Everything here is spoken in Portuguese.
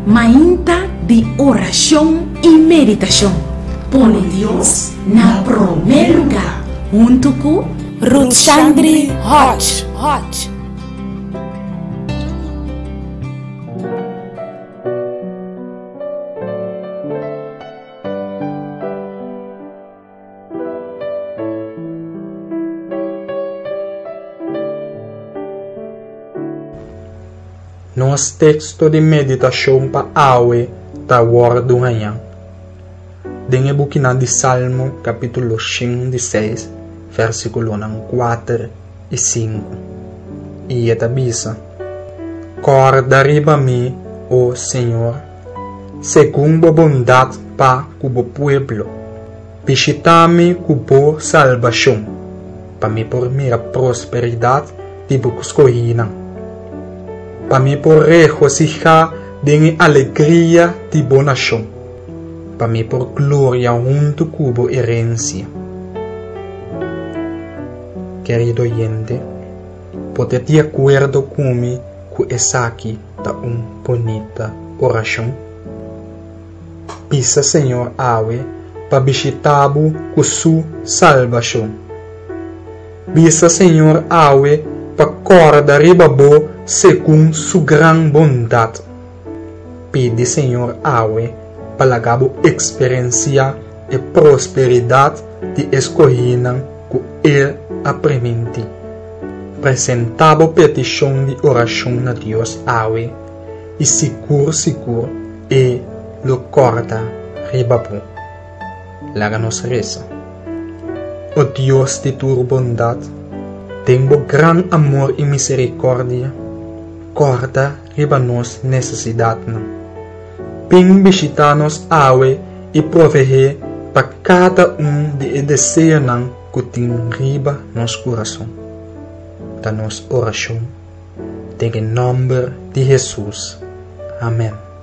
Mainta de oração e meditação. Põe Deus na primeiro lugar. Junto com Ruth Chandri Hodge. Nosso texto de meditação para hoje está do manhã. Dengue buquina de Salmo, capítulo 56, versículo 4 e 5. E esta bisa: Corda riba mi, ó Senhor, segundo a bondade para o pueblo. Visita-me com boa salvação, para me por minha prosperidade de buscohina. Para me por regocijar de alegria de bonação, para me por glória junto com a herencia. Querido oyente, pode de acordo comigo com essa aqui da bonita oração? Pisa Senhor awe para visitar-vos com sua salvação. Pisa Senhor awe para corda ribabo segundo sua grande bondade. Pede Senhor awe para gabo experienciar a prosperidade de escolhida que Ele apresenta. Presentava petição de oração a Deus awe e seguro e lo corda ribabo. Laga nos reza. O Deus de tua bondade, tenho grande amor e misericórdia, corda riba nos necessidade. Pim visitar-nos awe e prover para cada de desejos que tem riba nos coração. Da nossa oração, em nome de Jesus. Amém.